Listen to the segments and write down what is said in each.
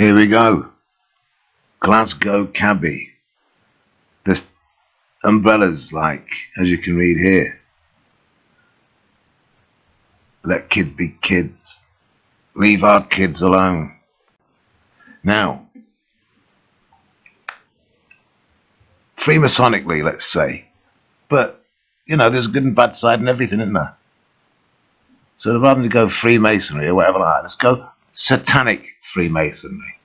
Here we go. Glasgow cabbie. The umbrellas, like, as you can read here. Let kids be kids. Leave our kids alone. Now, Freemasonically, let's say. But, you know, there's a good and bad side and everything, isn't there? So rather than go Freemasonry or whatever like that, let's go Satanic Freemasonry.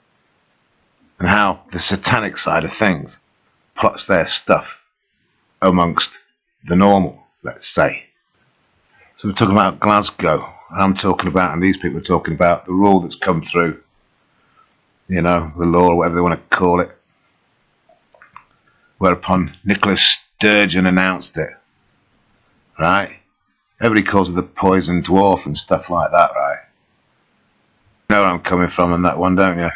And how the satanic side of things plots their stuff amongst the normal, let's say. So we're talking about Glasgow. I'm talking about, and these people are talking about, the rule that's come through, you know, the law or whatever they want to call it, whereupon Nicholas Sturgeon announced it, right? Everybody calls it the poison dwarf and stuff like that, right? You know where I'm coming from on that one, don't you?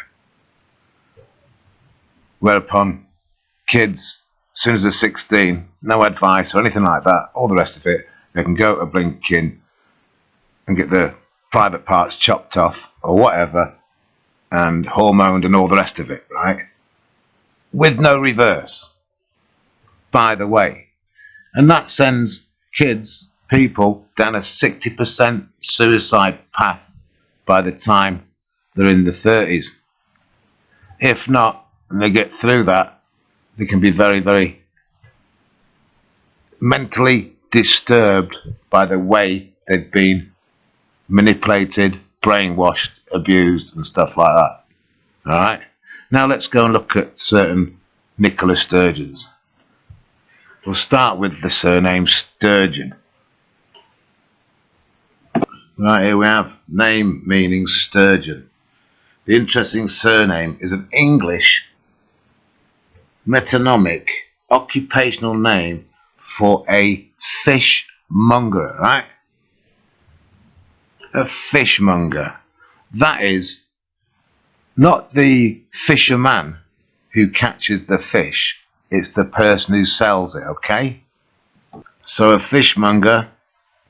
Whereupon kids, as soon as they're 16, no advice or anything like that, all the rest of it, they can go to Blinkin and get their private parts chopped off or whatever and hormoned and all the rest of it, right? With no reverse, by the way. And that sends kids, people, down a 60% suicide path by the time they're in the 30s. If not, and they get through that, they can be very, very mentally disturbed by the way they've been manipulated, brainwashed, abused and stuff like that. Alright? Now let's go and look at certain Nicholas Sturgeons. We'll start with the surname Sturgeon. Right, here we have name meaning sturgeon. The interesting surname is an English metonymic occupational name for a fishmonger, right? A fishmonger. That is not the fisherman who catches the fish, it's the person who sells it, okay? So a fishmonger,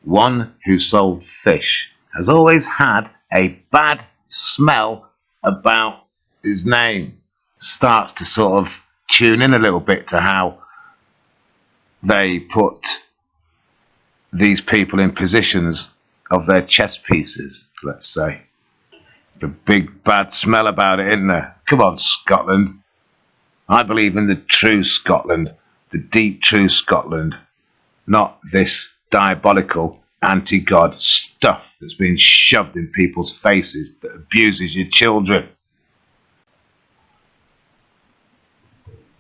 one who sold fish, has always had a bad smell about his name. Starts to sort of tune in a little bit to how they put these people in positions of their chess pieces, let's say. The big bad smell about it, isn't there? Come on, Scotland. I believe in the true Scotland, the deep true Scotland, not this diabolical anti-God stuff that's being shoved in people's faces that abuses your children.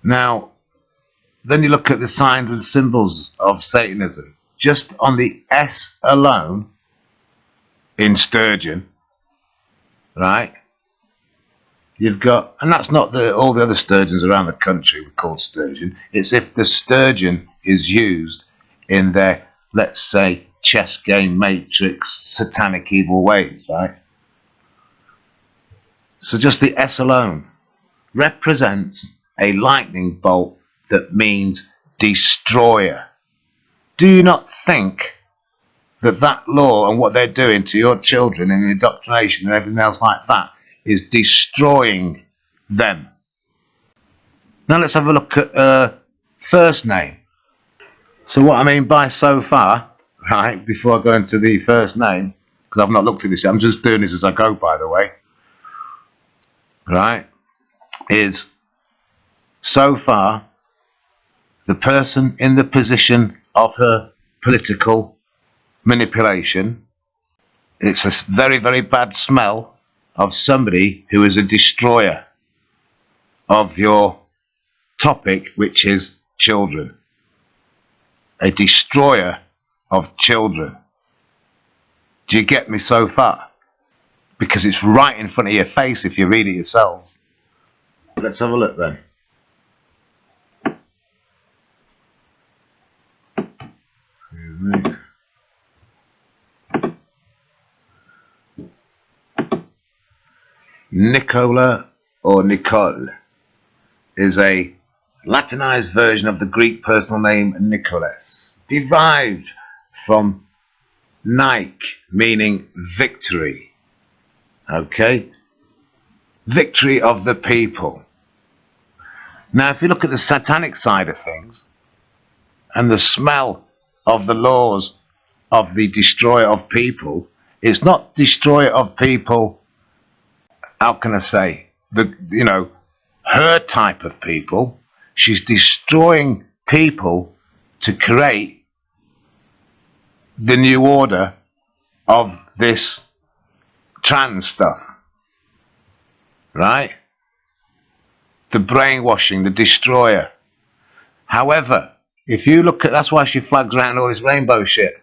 Now, then you look at the signs and symbols of Satanism. Just on the S alone in Sturgeon, right? You've got, and that's not all the other sturgeons around the country were called sturgeon. It's if the sturgeon is used in their, let's say, chess game matrix, satanic evil ways, right? So just the S alone represents a lightning bolt that means destroyer. Do you not think that that law and what they're doing to your children and indoctrination and everything else like that is destroying them? Now let's have a look at first name. So what I mean by so far, right, before I go into the first name, because I've not looked at this yet, I'm just doing this as I go, by the way, right, is so far the person in the position of her political manipulation, it's a very, very bad smell of somebody who is a destroyer of your topic, which is children. A destroyer of children. Do you get me so far? Because it's right in front of your face if you read it yourselves. Let's have a look then. Nicola or Nicole is a Latinized version of the Greek personal name Nicholas, derived from Nike, meaning victory. Okay? victory of the people. Now, if you look at the satanic side of things and the smell of the laws of the destroyer of people, it's not destroyer of people, how can I say, her type of people. She's destroying people to create the new order of this trans stuff, right? The brainwashing, the destroyer. However, if you look at, that's why she flags around all this rainbow shit.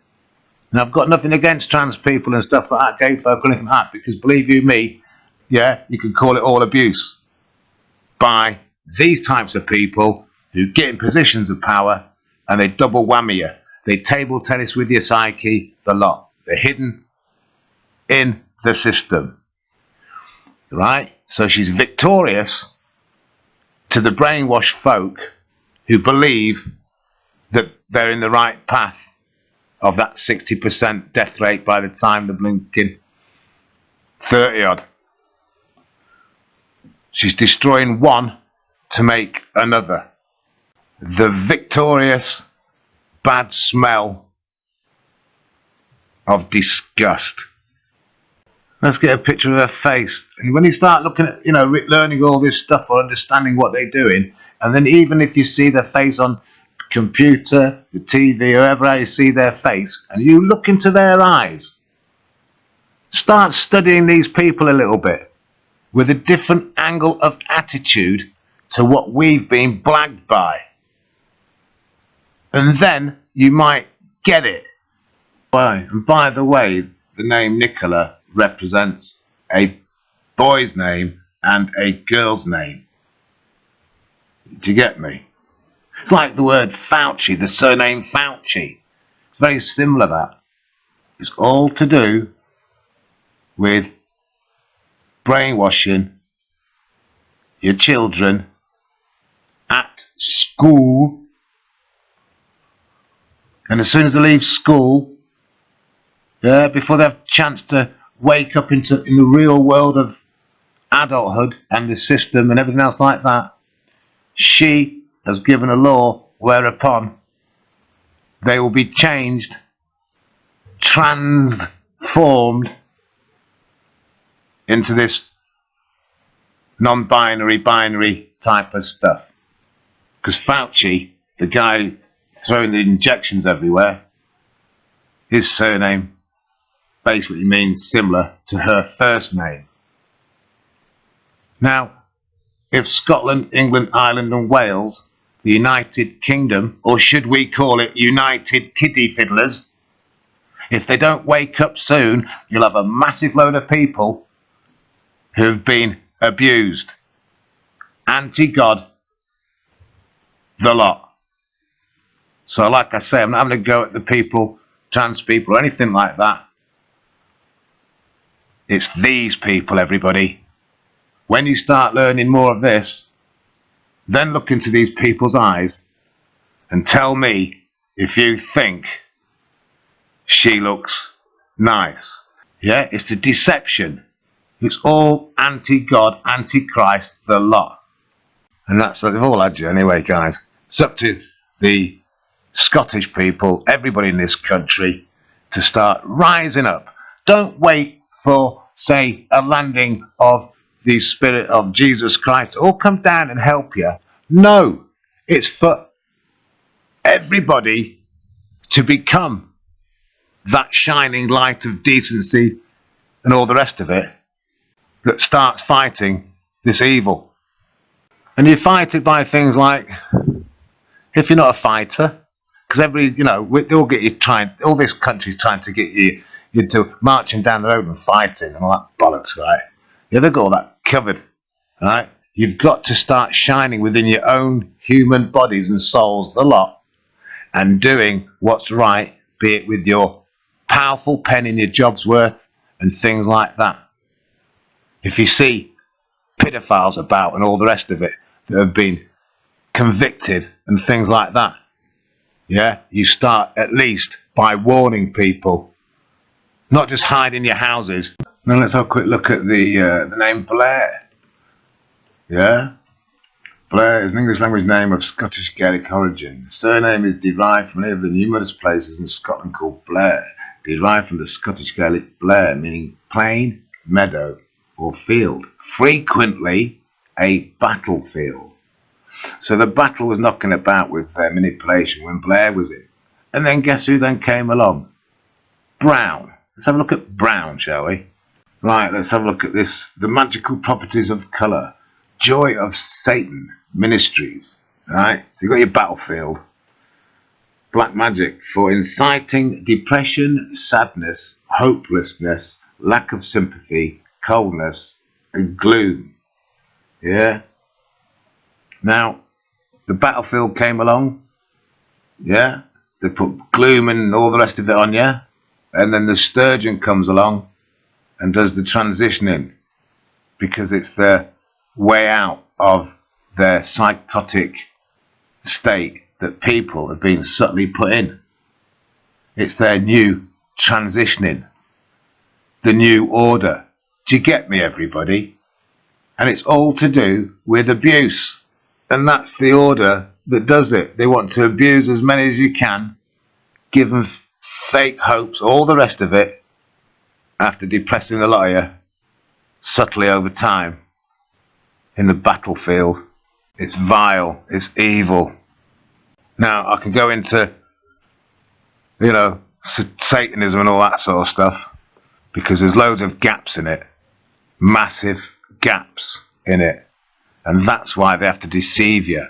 And I've got nothing against trans people and stuff like that, gay folk or anything like that, because believe you me, yeah, you can call it all abuse by these types of people who get in positions of power and they double whammy you. They table tennis with your psyche, the lot. They're hidden in the system, right? So she's victorious to the brainwashed folk who believe that they're in the right path of that 60% death rate by the time the blinking 30 odd. She's destroying one to make another. The victorious bad smell of disgust. Let's get a picture of her face. And when you start looking at, learning all this stuff or understanding what they're doing, and then even if you see their face on computer, the TV, wherever you see their face, and you look into their eyes, start studying these people a little bit with a different angle of attitude to what we've been blagged by. And then you might get it. And by the way, the name Nicola represents a boy's name and a girl's name. Do you get me? It's like the word Fauci, the surname Fauci. It's very similar, that. It's all to do with brainwashing your children at school. And as soon as they leave school, before they have a chance to wake up in the real world of adulthood and the system and everything else like that, she has given a law whereupon they will be changed, transformed into this non-binary, binary type of stuff. Because Fauci, the guy throwing the injections everywhere, his surname basically means similar to her first name. Now, if Scotland, England, Ireland and Wales, the United Kingdom, or should we call it United Kiddie Fiddlers, if they don't wake up soon, you'll have a massive load of people who've been abused. Anti-God, the lot. So like I say, I'm not having to go at the people, trans people or anything like that. It's these people, everybody. When you start learning more of this, then look into these people's eyes and tell me if you think she looks nice. Yeah, it's the deception. It's all anti-God, anti-Christ, the lot. And that's what they've all had you anyway, guys. It's up to the Scottish people, everybody in this country, to start rising up. Don't wait for, say, a landing of the Spirit of Jesus Christ to all come down and help you. No, it's for everybody to become that shining light of decency and all the rest of it that starts fighting this evil. And you fight it by things like, if you're not a fighter, because they all get you all this country's trying to get you into marching down the road and fighting and all that bollocks, right? Yeah, they've got all that covered, right? You've got to start shining within your own human bodies and souls, the lot, and doing what's right, be it with your powerful pen in your job's worth and things like that. If you see pedophiles about and all the rest of it that have been convicted and things like that, yeah, you start at least by warning people, not just hide in your houses. Now let's have a quick look at the name Blair. Yeah? Blair is an English language name of Scottish Gaelic origin. The surname is derived from any of the numerous places in Scotland called Blair, derived from the Scottish Gaelic Blair, meaning plain, meadow, or field. Frequently a battlefield. So the battle was knocking about with their manipulation when Blair was in. And then guess who then came along? Brown. Let's have a look at brown, shall we? Right, let's have a look at this. The magical properties of colour. Joy of Satan Ministries. Right, so you've got your battlefield. Black magic for inciting depression, sadness, hopelessness, lack of sympathy, coldness, and gloom. Yeah? Now, the battlefield came along. Yeah? They put gloom and all the rest of it on you. And then the sturgeon comes along and does the transitioning, because it's the way out of their psychotic state that people have been subtly put in. It's their new transitioning, the new order. Do you get me, everybody? And it's all to do with abuse. And that's the order that does it. They want to abuse as many as you can, give them fake hopes, all the rest of it, after depressing a lot of you subtly over time in the battlefield. It's vile, it's evil. Now, I can go into, Satanism and all that sort of stuff, because there's loads of gaps in it, massive gaps in it, and that's why they have to deceive you.